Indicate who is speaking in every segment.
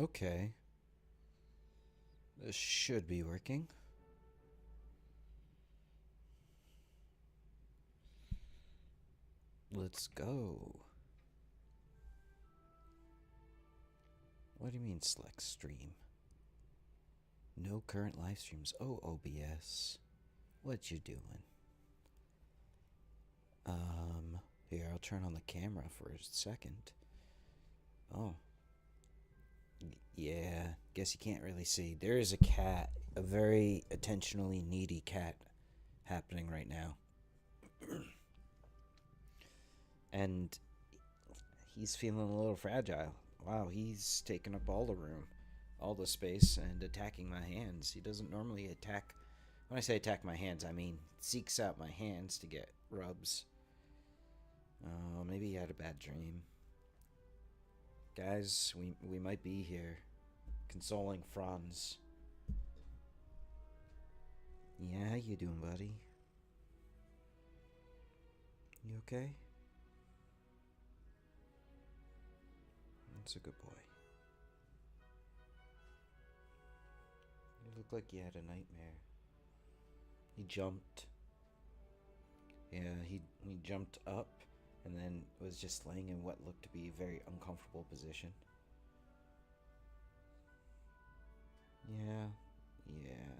Speaker 1: Okay. This should be working. Let's go. What do you mean select stream? No current live streams. Oh, OBS. What you doing? Here, I'll turn on the camera for a second. Oh. Yeah, guess you can't really see. There is a cat, a very attentionally needy cat happening right now. And he's feeling a little fragile. Wow, he's taking up all the room, all the space, and attacking my hands. He doesn't normally attack. When I say attack my hands, I mean seeks out my hands to get rubs. Oh, maybe he had a bad dream. Guys, we might be here. Consoling Franz. Yeah, how you doing, buddy? You okay? That's a good boy. You look like you had a nightmare. He jumped. Yeah, he jumped up and then was just laying in what looked to be a very uncomfortable position. Yeah, yeah.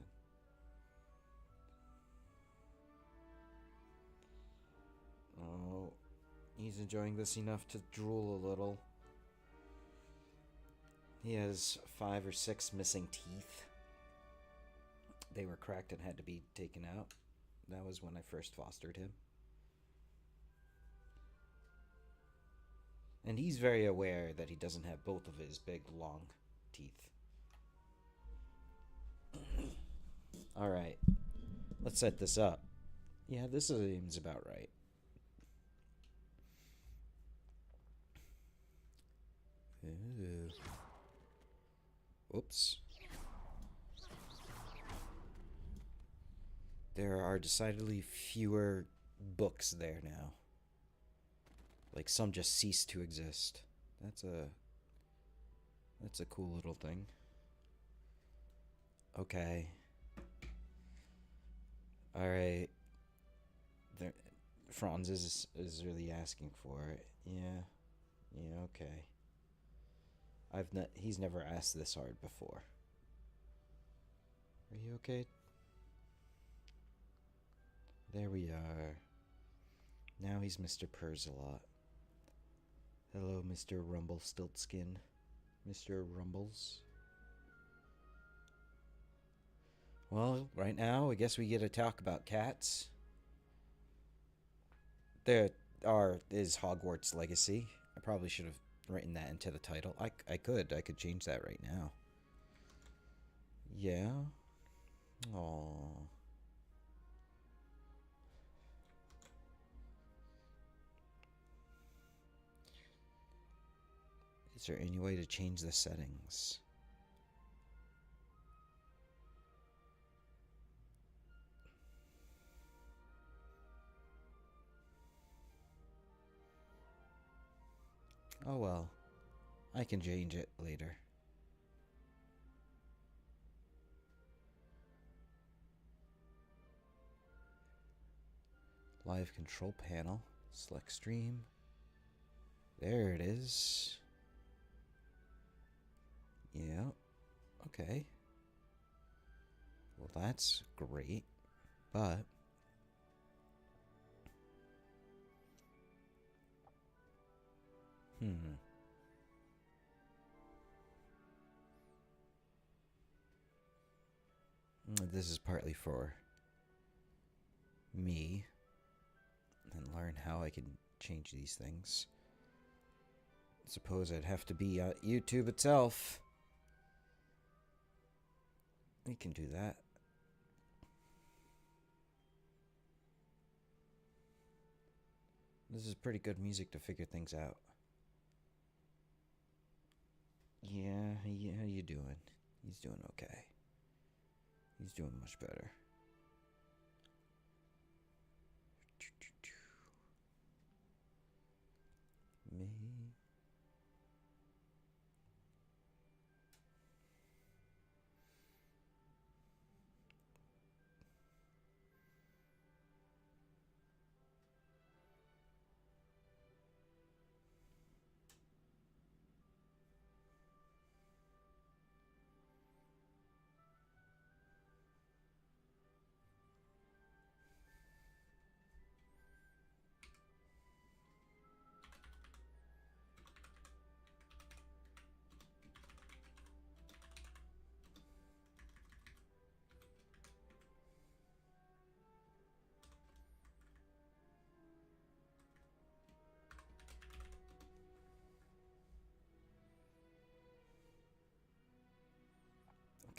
Speaker 1: Oh, he's enjoying this enough to drool a little. He has 5 or 6 missing teeth. They were cracked and had to be taken out. That was when I first fostered him. And he's very aware that he doesn't have both of his big, long teeth. Alright, let's set this up. Yeah, this seems about right. Ooh. Oops. There are decidedly fewer books there now. Like some just cease to exist. That's a cool little thing. Okay. Alright. Franz is really asking for it. Yeah. Yeah, okay. He's never asked this hard before. Are you okay? There we are. Now he's Mr. Purrs-a-lot. Hello, Mr. Rumpelstiltskin. Mr. Rumbles. Well, right now, I guess we get to talk about cats. There is Hogwarts Legacy. I probably should have written that into the title. I could change that right now. Yeah. Aww. Is there any way to change the settings? Oh well. I can change it later. Live control panel. Select stream. There it is. Yeah. Okay. Well, that's great. But this is partly for me and learn how I can change these things. Suppose I'd have to be YouTube itself. We can do that. This is pretty good music to figure things out. Yeah, how you doing? He's doing okay. He's doing much better. Me.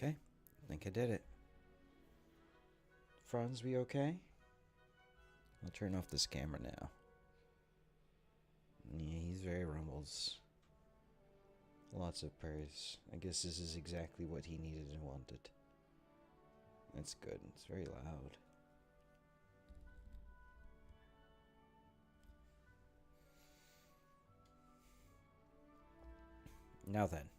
Speaker 1: Okay, I think I did it. Franz, we okay? I'll turn off this camera now. Yeah, he's very rumbles. Lots of purrs. I guess this is exactly what he needed and wanted. That's good. It's very loud. Now then.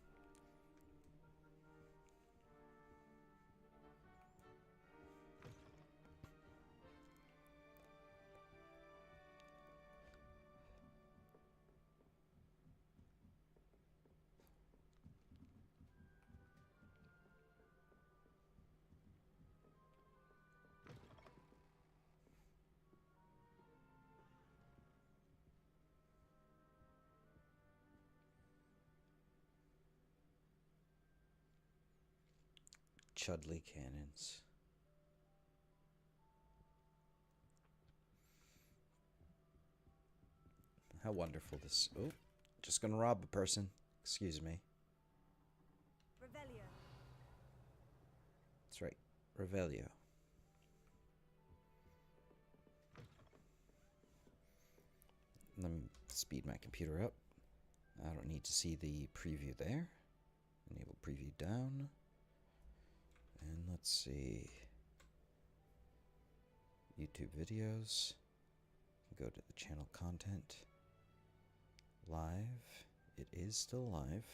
Speaker 1: Chudley cannons. How wonderful this. Oh, just gonna rob a person. Excuse me.
Speaker 2: Revelio.
Speaker 1: That's right. Revelio. Let me speed my computer up. I don't need to see the preview there. Enable preview down. And let's see. YouTube videos. Go to the channel content. Live. It is still live.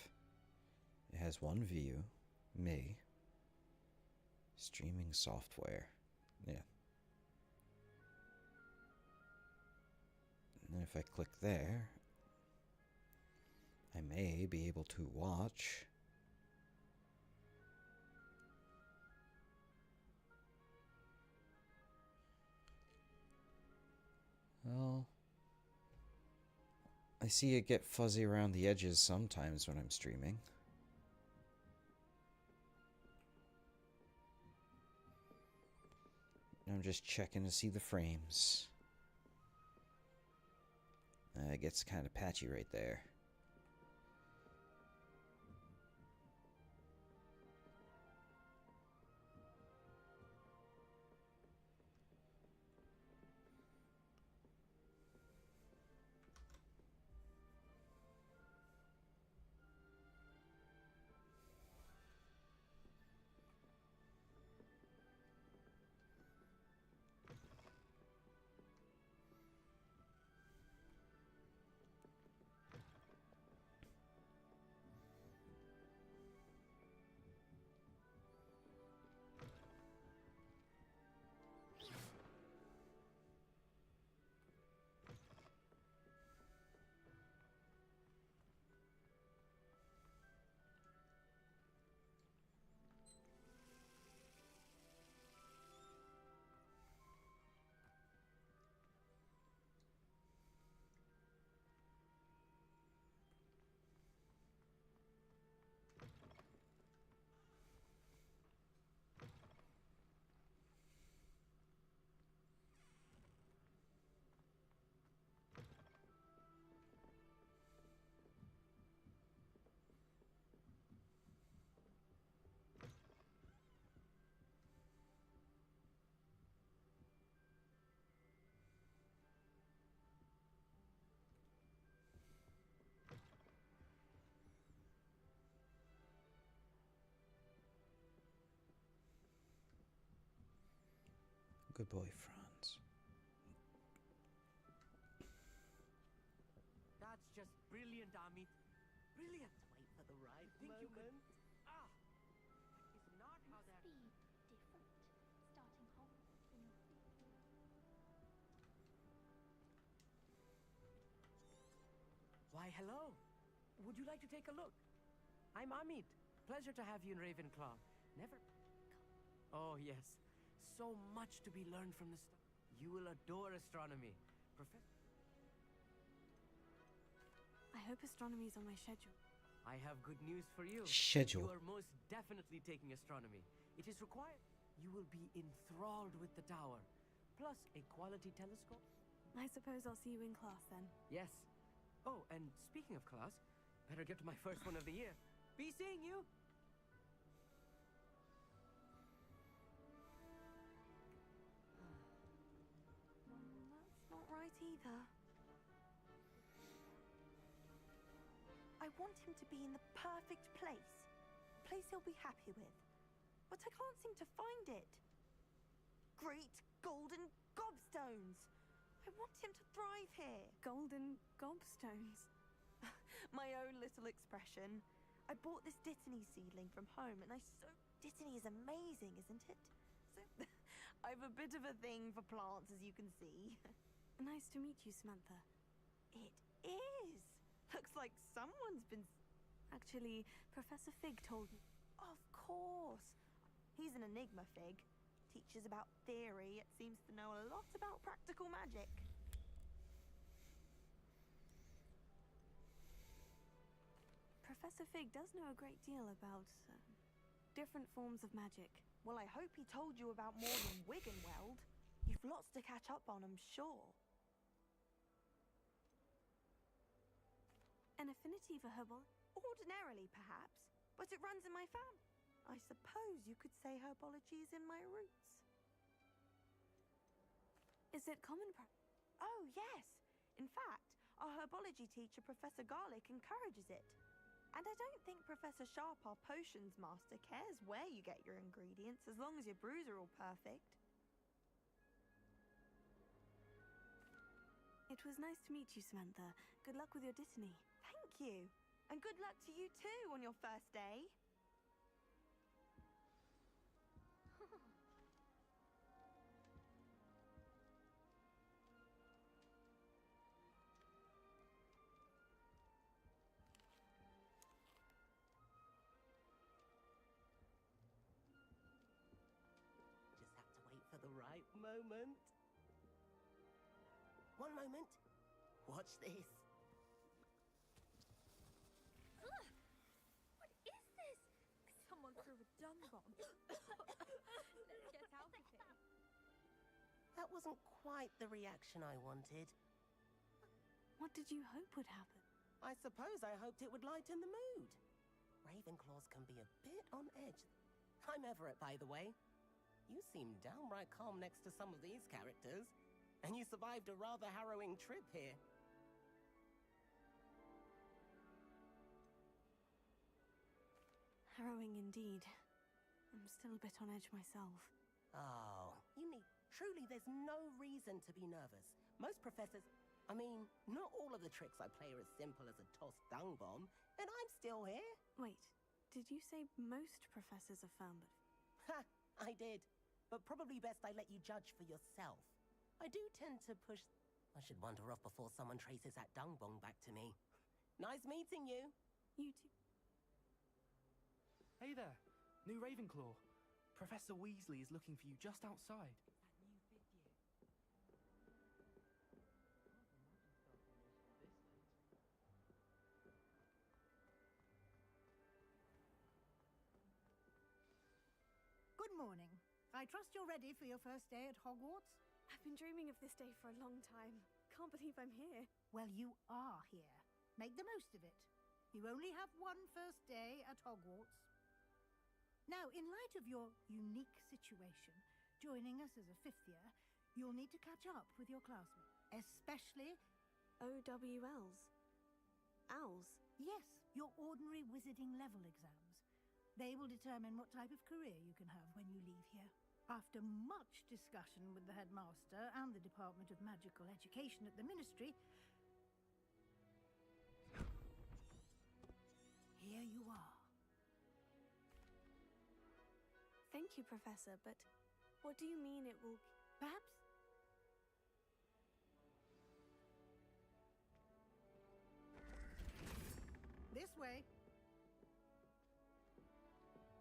Speaker 1: It has one view. Me. Streaming software. Yeah. And then if I click there, I may be able to watch. Well, I see it get fuzzy around the edges sometimes when I'm streaming. I'm just checking to see the frames. It gets kind of patchy right there. Good boy, Franz.
Speaker 3: That's just brilliant, Amit. Brilliant. Wait for the right
Speaker 2: Think you could-
Speaker 3: moment. Ah! That is not how that...
Speaker 4: Speed different. Starting Hogwarts in
Speaker 3: Why, hello. Would you like to take a look? I'm Amit. Pleasure to have you in Ravenclaw. Never... Oh, yes. So much to be learned from the start. You will adore astronomy. Professor...
Speaker 2: I hope astronomy's on my schedule.
Speaker 3: I have good news for you.
Speaker 1: Schedule.
Speaker 3: You are most definitely taking astronomy. It is required. You will be enthralled with the tower. Plus a quality telescope.
Speaker 2: I suppose I'll see you in class then.
Speaker 3: Yes. Oh, and speaking of class, better get to my first one of the year. Be seeing you.
Speaker 5: either. I want him to be in the perfect place. A place he'll be happy with. But I can't seem to find it. Great golden gobstones! I want him to thrive here.
Speaker 2: Golden gobstones.
Speaker 5: My own little expression. I bought this Dittany seedling from home, and Dittany is amazing, isn't it? So, I've a bit of a thing for plants, as you can see.
Speaker 2: Nice to meet you, Samantha.
Speaker 5: It is! Looks like someone's been...
Speaker 2: Actually, Professor Fig told me.
Speaker 5: Of course! He's an enigma, Fig. Teaches about theory, yet seems to know a lot about practical magic.
Speaker 2: Professor Fig does know a great deal about different forms of magic.
Speaker 5: Well, I hope he told you about more than Wiggenweld. You've lots to catch up on, I'm sure.
Speaker 2: An affinity for herbal?
Speaker 5: Ordinarily, perhaps, but it runs in my family. I suppose you could say herbology is in my roots.
Speaker 2: Is it common
Speaker 5: Oh, yes. In fact, our herbology teacher, Professor Garlick, encourages it. And I don't think Professor Sharp, our potions master, cares where you get your ingredients, as long as your brews are all perfect.
Speaker 2: It was nice to meet you, Samantha. Good luck with your Dittany.
Speaker 5: Thank you. And good luck to you too on your first day.
Speaker 3: Just have to wait for the right moment. One moment. Watch this.
Speaker 4: What is this?
Speaker 2: Someone threw a dung bomb. Let's get out of here.
Speaker 3: That wasn't quite the reaction I wanted.
Speaker 2: What did you hope would happen?
Speaker 3: I suppose I hoped it would lighten the mood. Ravenclaws can be a bit on edge. I'm Everett, by the way. You seem downright calm next to some of these characters. And you survived a rather harrowing trip here.
Speaker 2: Harrowing indeed. I'm still a bit on edge myself.
Speaker 3: Oh, truly, there's no reason to be nervous. Most professors, not all of the tricks I play are as simple as a tossed dung bomb, and I'm still here.
Speaker 2: Wait, did you say most professors are firm but...
Speaker 3: Ha, I did. But probably best I let you judge for yourself. I do tend to push... I should wander off before someone traces that dung bomb back to me. Nice meeting you.
Speaker 2: You two...
Speaker 6: Hey there, new Ravenclaw. Professor Weasley is looking for you just outside.
Speaker 7: Good morning. I trust you're ready for your first day at Hogwarts?
Speaker 2: I've been dreaming of this day for a long time. Can't believe I'm here.
Speaker 7: Well, you are here. Make the most of it. You only have one first day at Hogwarts. Now, in light of your unique situation, joining us as a fifth year, you'll need to catch up with your classmates, especially...
Speaker 2: OWLs. Owls.
Speaker 7: Yes, your ordinary wizarding level exams. They will determine what type of career you can have when you leave here. After much discussion with the headmaster and the Department of Magical Education at the Ministry, here you are.
Speaker 2: Thank you, Professor, but what do you mean it will...
Speaker 7: Perhaps... This way.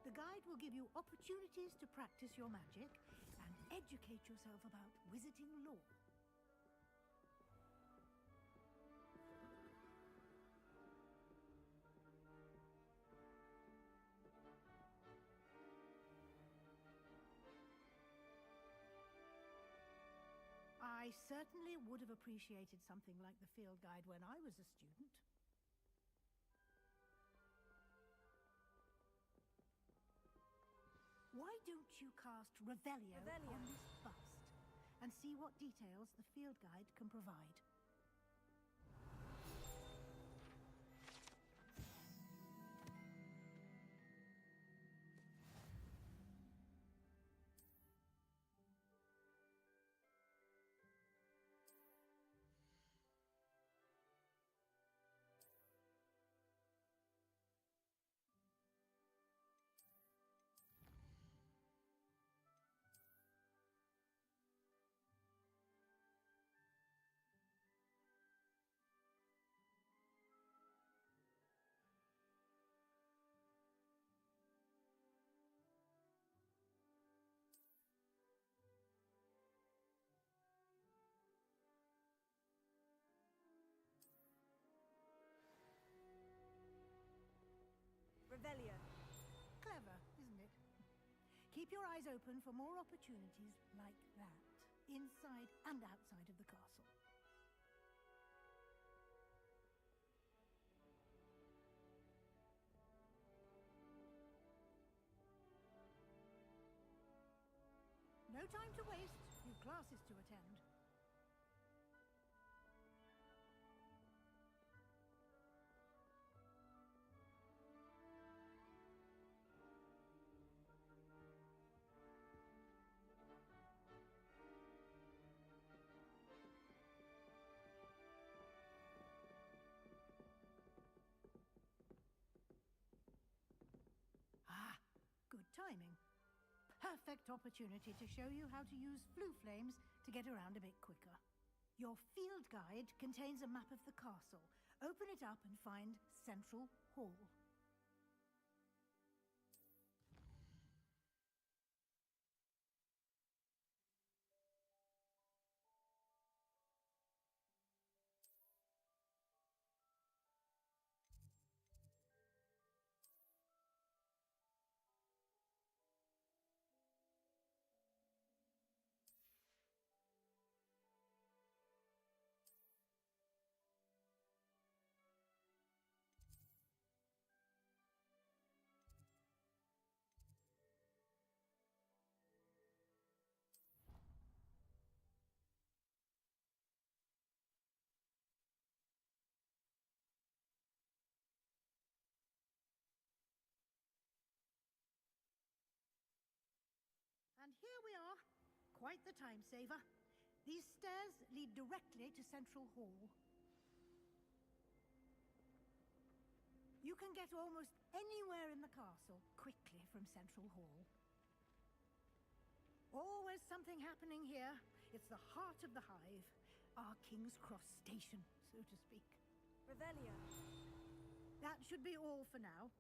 Speaker 7: The guide will give you opportunities to practice your magic and educate yourself about wizarding lore. I certainly would have appreciated something like the field guide when I was a student. Why don't you cast Revelio on this bust and see what details the field guide can provide.
Speaker 2: Revelio.
Speaker 7: Clever, isn't it? Keep your eyes open for more opportunities like that, inside and outside of the castle. No time to waste. You've classes to attend. Ah, good timing. Perfect opportunity to show you how to use flue flames to get around a bit quicker. Your field guide contains a map of the castle. Open it up and find Central Hall. And here we are. Quite the time saver. These stairs lead directly to Central Hall. You can get almost anywhere in the castle quickly from Central Hall. Always something happening here. It's the heart of the hive. Our King's Cross station, so to speak.
Speaker 2: Revelio.
Speaker 7: That should be all for now.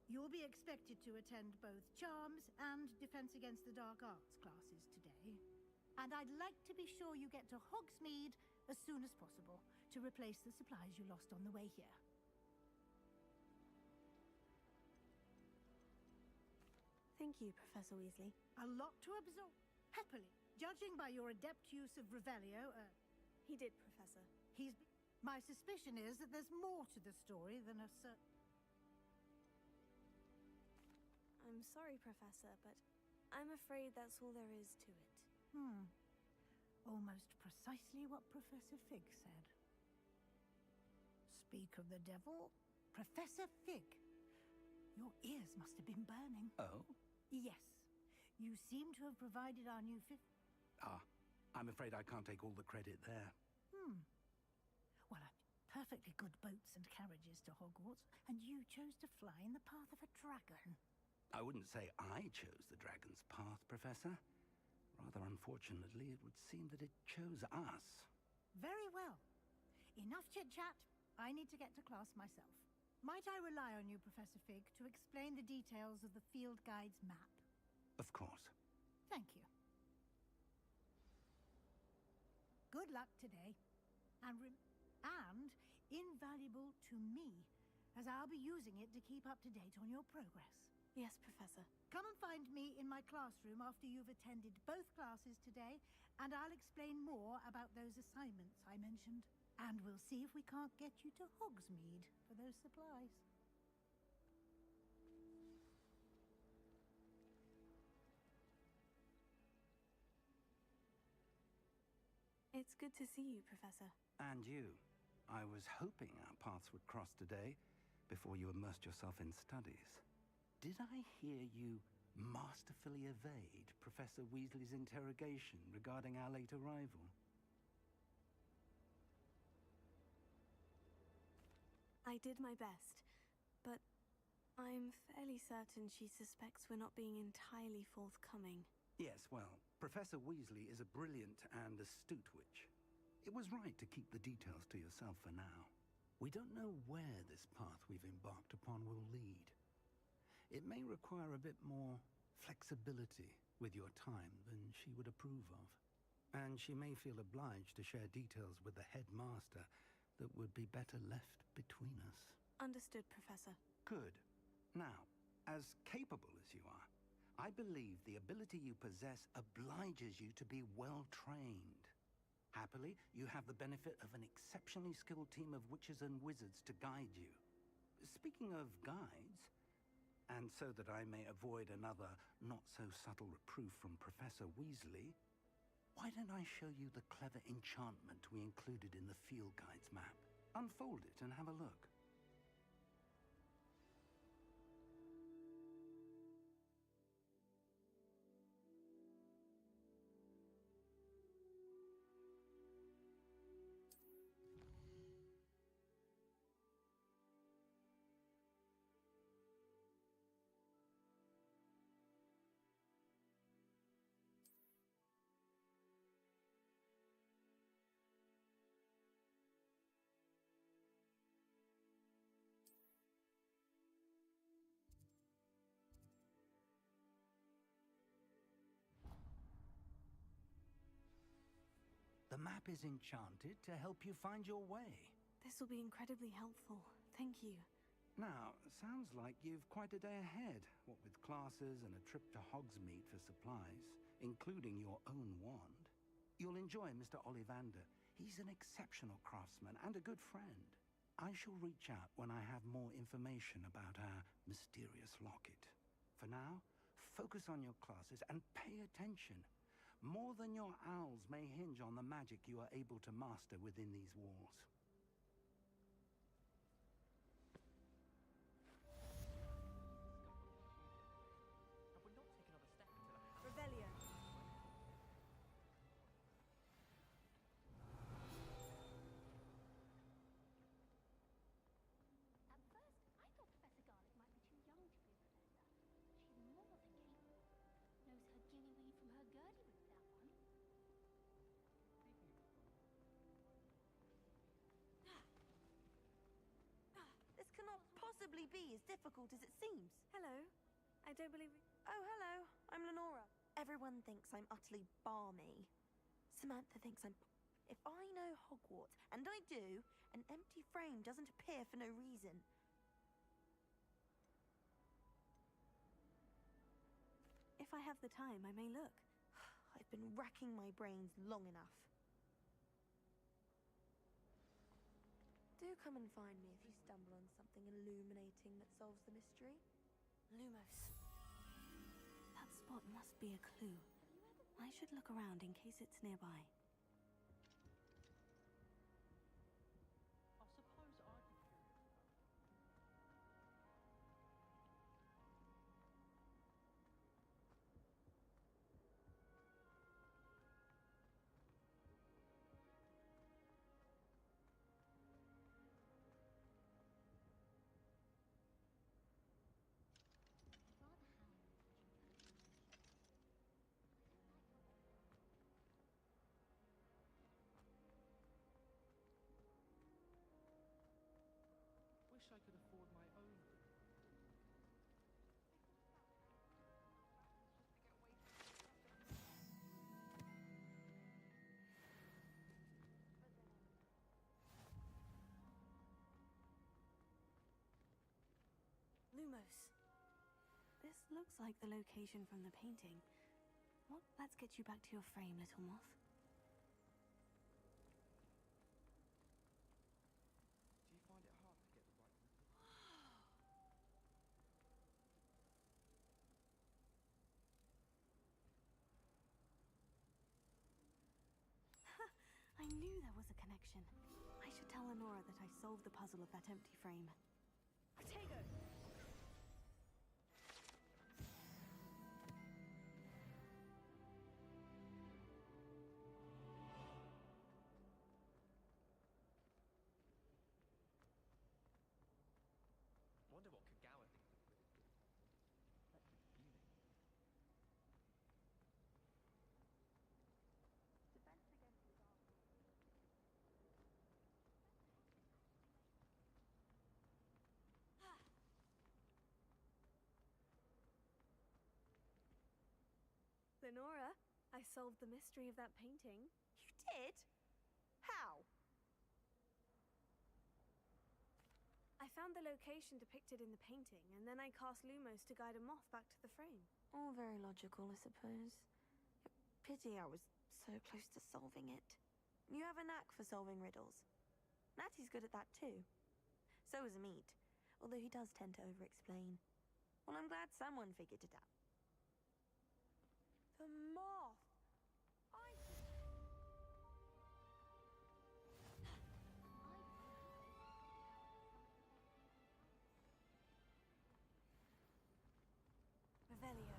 Speaker 7: You'll be expected to attend both Charms and Defense Against the Dark Arts classes today. And I'd like to be sure you get to Hogsmeade as soon as possible to replace the supplies you lost on the way here.
Speaker 2: Thank you, Professor Weasley.
Speaker 7: A lot to absorb. Happily, judging by your adept use of Revelio,
Speaker 2: He did, Professor.
Speaker 7: my suspicion is that there's more to the story than a
Speaker 2: I'm sorry, Professor, but I'm afraid that's all there is to it.
Speaker 7: Almost precisely what Professor Fig said. Speak of the devil, Professor Fig. Your ears must have been burning.
Speaker 8: Oh?
Speaker 7: Yes. You seem to have provided our new
Speaker 8: I'm afraid I can't take all the credit there.
Speaker 7: Well, perfectly good boats and carriages to Hogwarts, and you chose to fly in the path of a dragon.
Speaker 8: I wouldn't say I chose the dragon's path, Professor. Rather unfortunately, it would seem that it chose us.
Speaker 7: Very well. Enough chit-chat. I need to get to class myself. Might I rely on you, Professor Fig, to explain the details of the field guide's map?
Speaker 8: Of course.
Speaker 7: Thank you. Good luck today. And invaluable to me, as I'll be using it to keep up to date on your progress.
Speaker 2: Yes, Professor.
Speaker 7: Come and find me in my classroom after you've attended both classes today, and I'll explain more about those assignments I mentioned. And we'll see if we can't get you to Hogsmeade for those supplies.
Speaker 2: It's good to see you, Professor.
Speaker 8: And you. I was hoping our paths would cross today, before you immersed yourself in studies. Did I hear you masterfully evade Professor Weasley's interrogation regarding our late arrival?
Speaker 2: I did my best, but I'm fairly certain she suspects we're not being entirely forthcoming.
Speaker 8: Yes, well, Professor Weasley is a brilliant and astute witch. It was right to keep the details to yourself for now. We don't know where this path we've embarked upon will lead. It may require a bit more flexibility with your time than she would approve of. And she may feel obliged to share details with the headmaster that would be better left between us.
Speaker 2: Understood, Professor.
Speaker 8: Good. Now, as capable as you are, I believe the ability you possess obliges you to be well trained. Happily, you have the benefit of an exceptionally skilled team of witches and wizards to guide you. Speaking of guides, and so that I may avoid another not-so-subtle reproof from Professor Weasley, why don't I show you the clever enchantment we included in the field guide's map? Unfold it and have a look. The map is enchanted to help you find your way.
Speaker 2: This will be incredibly helpful. Thank you.
Speaker 8: Now, sounds like you've quite a day ahead, what with classes and a trip to Hogsmeade for supplies, including your own wand. You'll enjoy Mr. Ollivander. He's an exceptional craftsman and a good friend. I shall reach out when I have more information about our mysterious locket. For now, focus on your classes and pay attention. More than your owls may hinge on the magic you are able to master within these walls.
Speaker 2: Revelio.
Speaker 4: At first, I thought Professor Garlick might be too young to be a professor. She's more than capable. Knows her guinea weed from her girdie with that one.
Speaker 5: This cannot possibly be as difficult as it seems.
Speaker 2: Hello. I don't believe
Speaker 5: Oh, hello. I'm Lenora. Everyone thinks I'm utterly balmy. Samantha thinks I'm... If I know Hogwarts, and I do, an empty frame doesn't appear for no reason.
Speaker 2: If I have the time, I may look.
Speaker 5: I've been racking my brains long enough. Do come and find me if you stumble on something illuminating that solves the mystery.
Speaker 2: Lumos. That spot must be a clue. I should look around in case it's nearby.
Speaker 6: I suppose I'd be curious about. Wish I could afford my own.
Speaker 2: Lumos. This looks like the location from the painting. What? Let's get you back to your frame, little moth.
Speaker 6: Do you find it hard to get the right method?
Speaker 2: I knew there was a connection. I should tell Lenora that I solved the puzzle of that empty frame. Protego!
Speaker 9: Wonder what Kagawa thinks. Fuming.
Speaker 4: Defense against the dark.
Speaker 2: Lenora, I solved the mystery of that painting.
Speaker 5: You did? How?
Speaker 2: I found the location depicted in the painting, and then I cast Lumos to guide a moth back to the frame.
Speaker 5: All very logical, I suppose. Pity I was so close to solving it. You have a knack for solving riddles. Natty's good at that too. So is Amit, although he does tend to over-explain. Well, I'm glad someone figured it out. The moth!
Speaker 2: Revelio.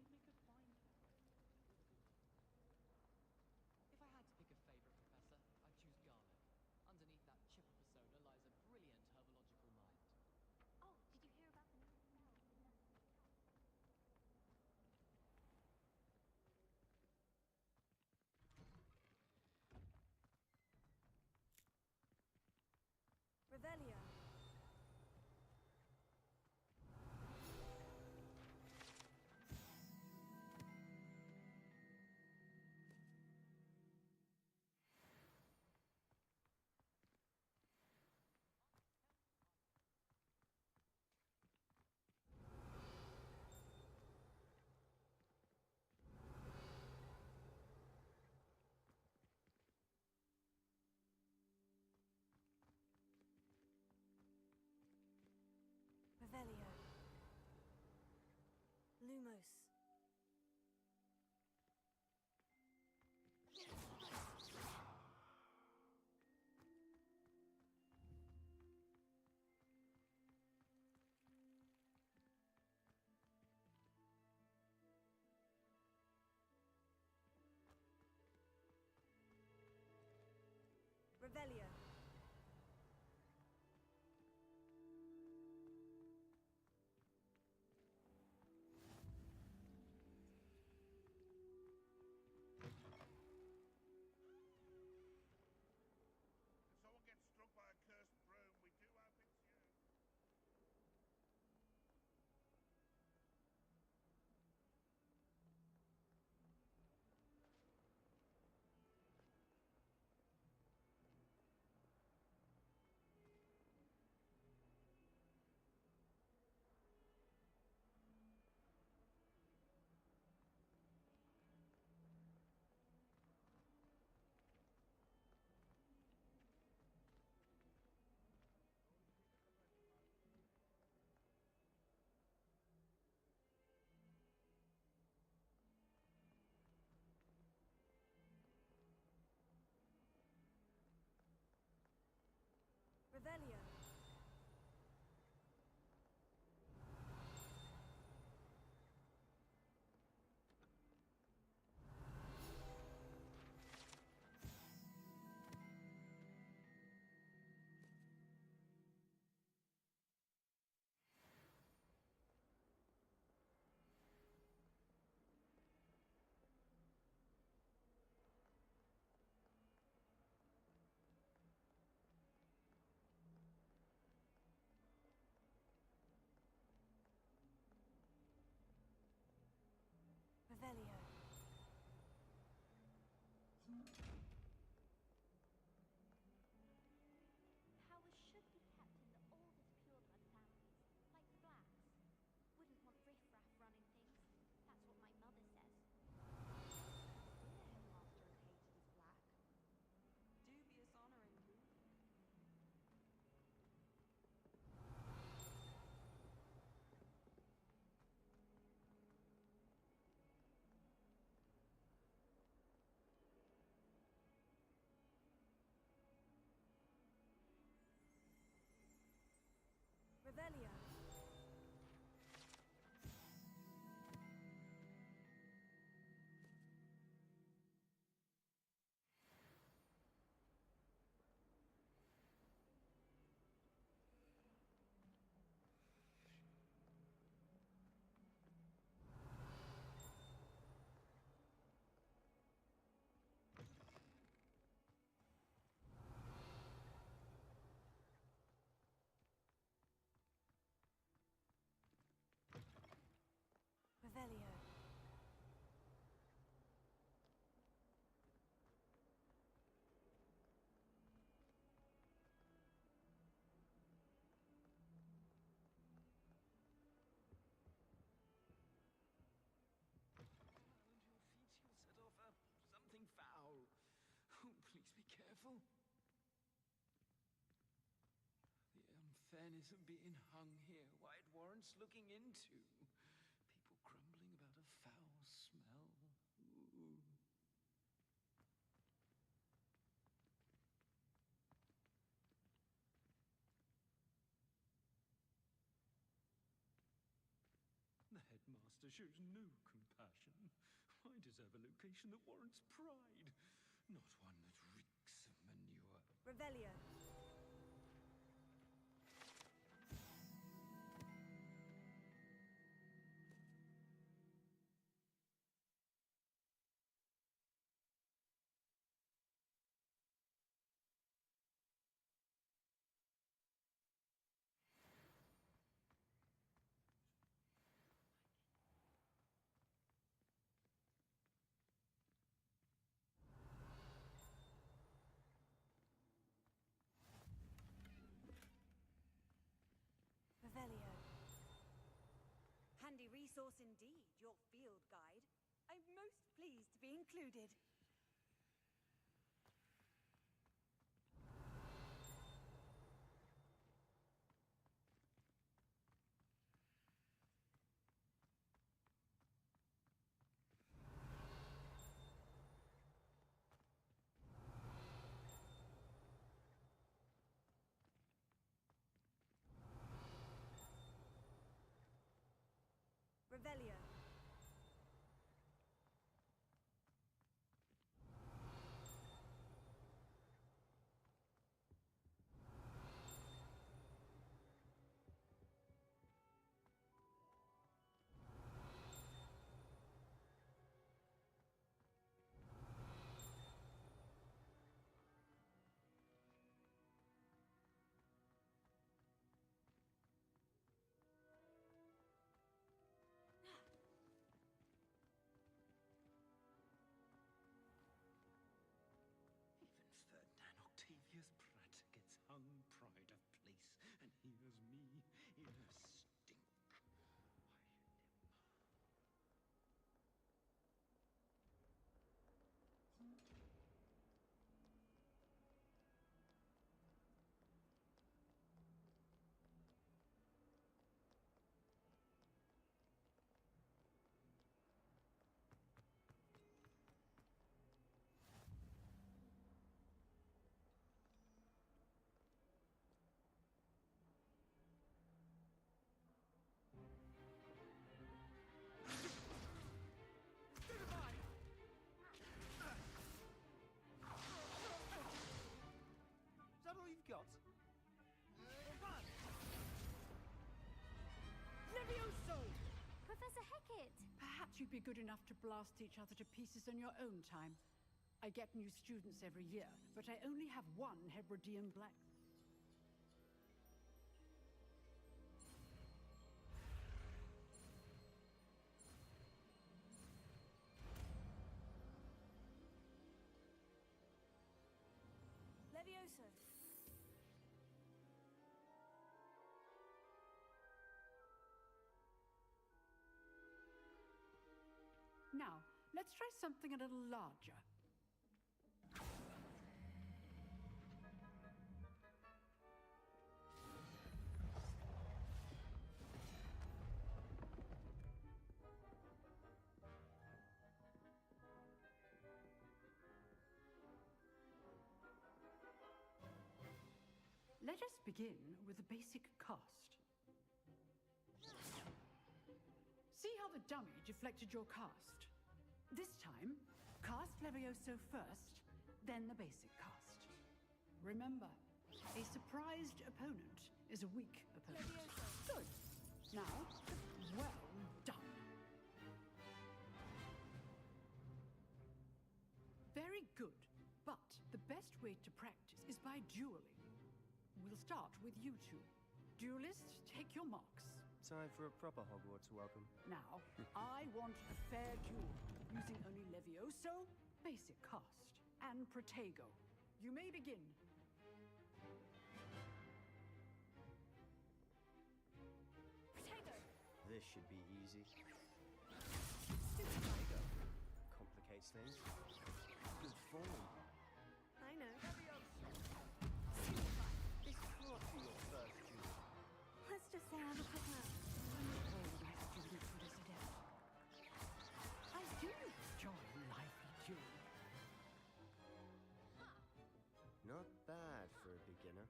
Speaker 4: Wish I could meet him.
Speaker 9: I'd make a fine pet. If I had to pick a favorite professor, I'd choose Garlic. Underneath that chipper persona lies a brilliant herbological mind.
Speaker 4: Oh, did you hear about the new spell the nursery cat?
Speaker 2: Revelio. Revelio. Lumos. Revelio.
Speaker 10: If someone gets struck by a cursed broom, we do hope it's you. Revelio. Revelio.
Speaker 4: Powers should be kept in the oldest pureblood families, like the Blacks. Wouldn't want riffraff running things. That's what my mother says.
Speaker 5: Dear headmaster is hated as black. Dubious honor indeed.
Speaker 2: Revelio.
Speaker 11: And your feet, you'll set off something foul. Oh, please be careful. The unfairness of being hung here, why it warrants looking into. People grumbling about a foul smell. Ooh. The headmaster shows no compassion. I deserve a location that warrants pride, not one that reeks of manure.
Speaker 2: Revelio. Revelio.
Speaker 5: Handy resource indeed, your field guide. I'm most pleased to be included.
Speaker 2: Revelio.
Speaker 11: Even Ferdinand Octavius Pratt gets hung pride of place, and here's me in a stink.
Speaker 6: Is that all you've got? Run!
Speaker 7: Levioso!
Speaker 4: Professor Hecat!
Speaker 12: Perhaps you'd be good enough to blast each other to pieces in your own time. I get new students every year, but I only have one Hebridean black.
Speaker 2: Levioso.
Speaker 12: Now, let's try something a little larger. Let us begin with the basic cast. See how the dummy deflected your cast? This time, cast Levioso first, then the basic cast. Remember, a surprised opponent is a weak opponent.
Speaker 2: Levioso.
Speaker 12: Good. Now, well done. Very good, but the best way to practice is by dueling. We'll start with you two. Duelists, take your marks.
Speaker 13: Time for a proper Hogwarts welcome.
Speaker 12: Now, I want a fair duel, using only Levioso, basic cast, and Protego. You may begin.
Speaker 4: Protego!
Speaker 13: This should be easy. Protego complicates things. Good form.
Speaker 2: I know.
Speaker 13: This can't be your first duel.
Speaker 2: Let's just say I'm a quick man.
Speaker 12: I do enjoy lively duel.
Speaker 13: Not bad for a beginner.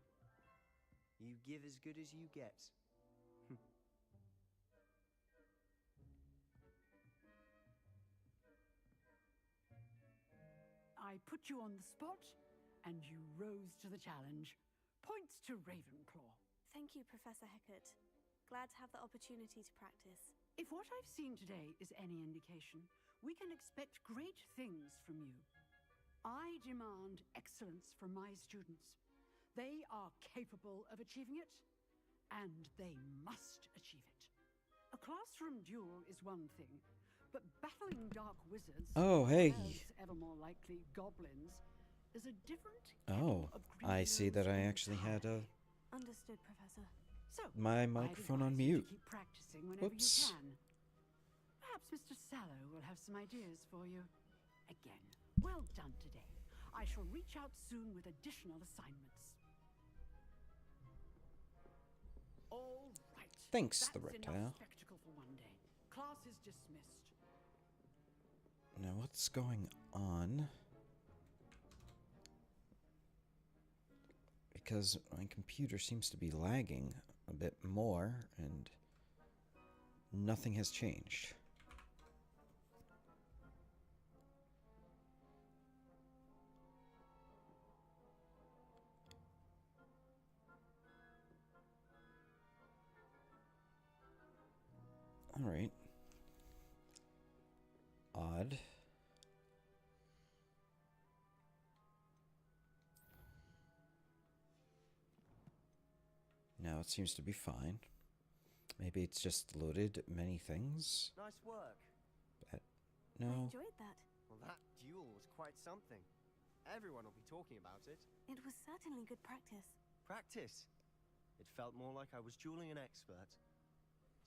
Speaker 13: You give as good as you get.
Speaker 12: I put you on the spot, and you rose to the challenge. Points to Ravenclaw.
Speaker 2: Thank you, Professor Hecat. Glad to have the opportunity to practice.
Speaker 12: If what I've seen today is any indication, we can expect great things from you. I demand excellence from my students. They are capable of achieving it, and they must achieve it. A classroom duel is one thing, but battling dark wizards,
Speaker 1: Oh, hey.
Speaker 12: as ever more likely goblins, is a different
Speaker 1: Oh,
Speaker 12: kettle of
Speaker 1: I see that I
Speaker 12: Gryffindors
Speaker 1: actually had
Speaker 2: Understood, Professor.
Speaker 12: So,
Speaker 1: my
Speaker 12: I'd
Speaker 1: microphone on
Speaker 12: advise you
Speaker 1: mute.
Speaker 12: to keep practicing whenever
Speaker 1: Whoops.
Speaker 12: you can. Perhaps Mr. Sallow will have some ideas for you. Again, well done today. I shall reach out soon with additional assignments. All right.
Speaker 1: Thanks,
Speaker 12: That's
Speaker 1: the reptile.
Speaker 12: enough spectacle for one day. Class is dismissed.
Speaker 1: Now, what's going on? Because my computer seems to be lagging a bit more, and nothing has changed. All right. Odd. Now it seems to be fine. Maybe it's just loaded many things.
Speaker 13: Nice work.
Speaker 1: But
Speaker 2: I
Speaker 1: no.
Speaker 2: enjoyed that.
Speaker 13: Well, that duel was quite something. Everyone will be talking about it.
Speaker 2: It was certainly good practice.
Speaker 13: Practice. It felt more like I was dueling an expert.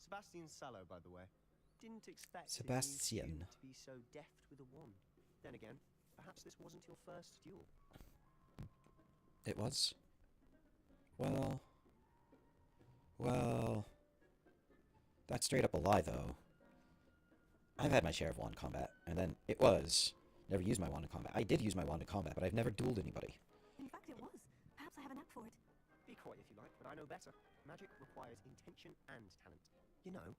Speaker 13: Sebastian Sallow, by the way. Didn't expect his new
Speaker 1: Sebastian.
Speaker 13: student to be so deft with a wand. Then again, perhaps this wasn't your first duel.
Speaker 1: It was. Well, that's straight up a lie, though. I've had my share of wand combat, and then it was. Never used my wand in combat. I did use my wand in combat, but I've never dueled anybody.
Speaker 2: In fact, it was. Perhaps I have a knack for it.
Speaker 13: Be coy if you like, but I know better. Magic requires intention and talent. You know,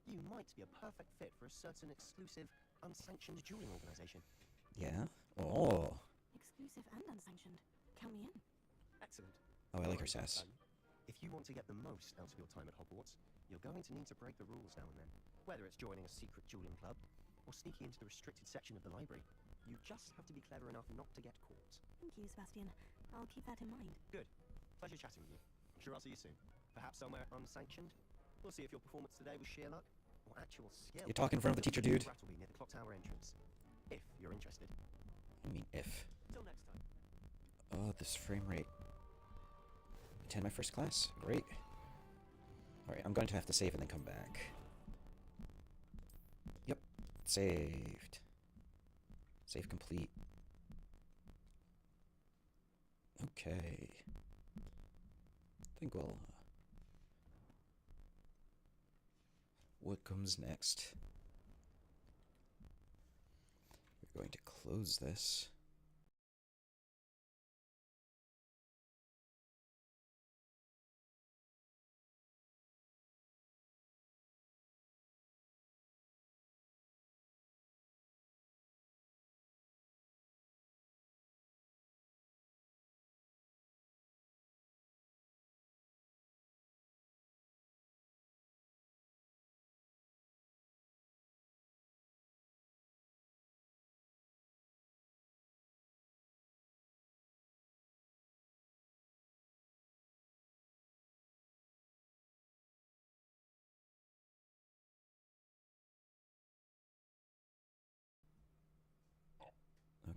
Speaker 13: you might be a perfect fit for a certain exclusive, unsanctioned dueling organization.
Speaker 1: Yeah? Oh.
Speaker 2: Exclusive and unsanctioned. Count me in.
Speaker 13: Excellent.
Speaker 1: Oh, I like her
Speaker 13: Alright,
Speaker 1: sass.
Speaker 13: son. If you want to get the most out of your time at Hogwarts, you're going to need to break the rules now and then. Whether it's joining a secret dueling club, or sneaking into the restricted section of the library, you just have to be clever enough not to get caught.
Speaker 2: Thank you, Sebastian. I'll keep that in mind.
Speaker 13: Good. Pleasure chatting with you. I'm sure I'll see you soon. Perhaps somewhere unsanctioned. We'll see if your performance today was sheer luck or actual skill.
Speaker 1: You're talking in front of the teacher, dude.
Speaker 13: Brattleby near the clock tower entrance. If you're interested.
Speaker 1: I mean, if.
Speaker 13: Till next time.
Speaker 1: Oh, this frame rate. Attend my first class. Great. Alright, I'm going to have to save and then come back. Yep. Saved. Save complete. Okay. I think we'll... what comes next? We're going to close this.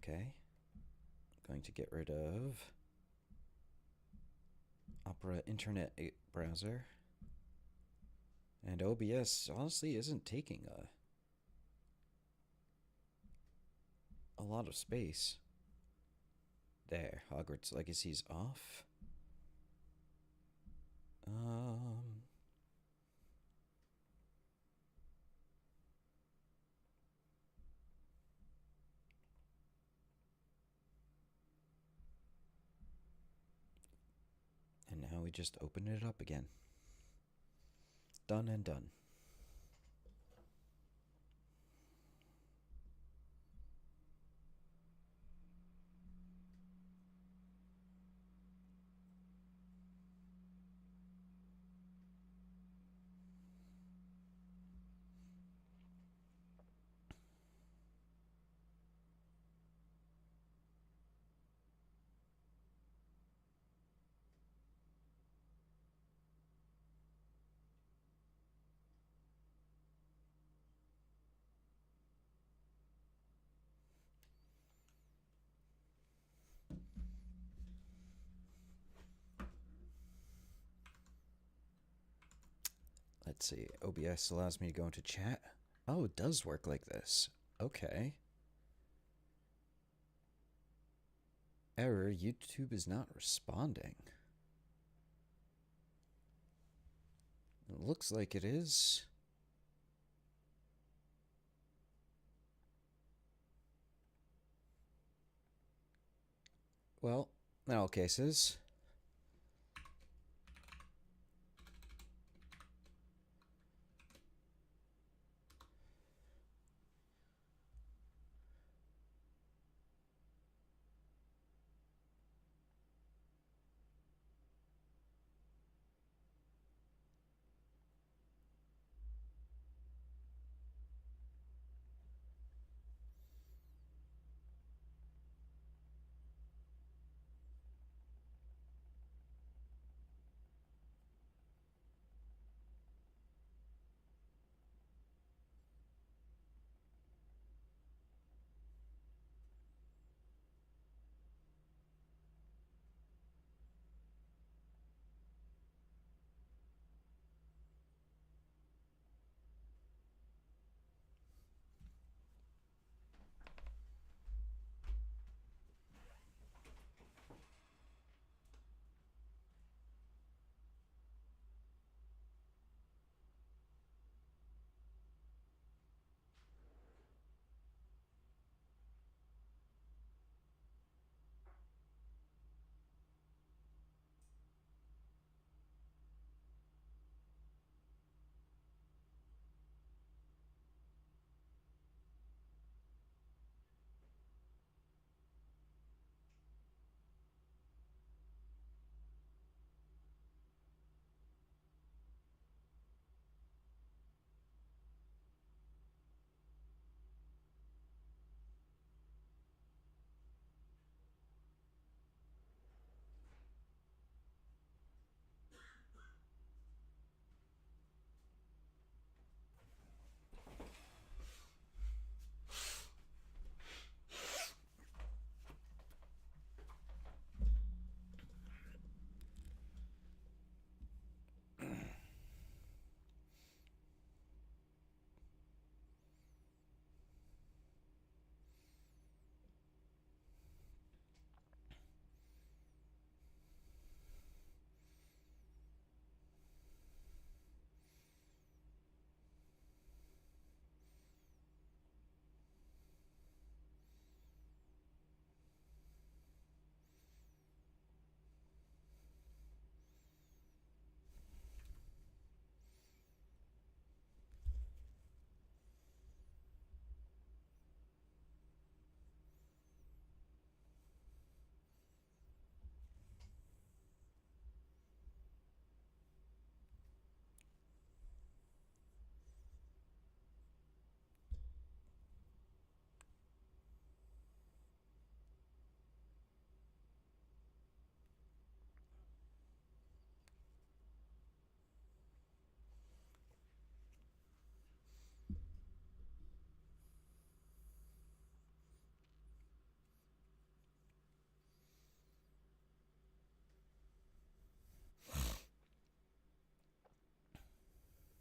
Speaker 1: Okay. Going to get rid of Opera Internet Browser. And OBS honestly isn't taking a lot of space. There, Hogwarts Legacy's off. And now we just open it up again. Done and done. Let's see. OBS allows me to go into chat. Oh, it does work like this. Okay. Error, YouTube is not responding. It looks like it is. Well, in all cases,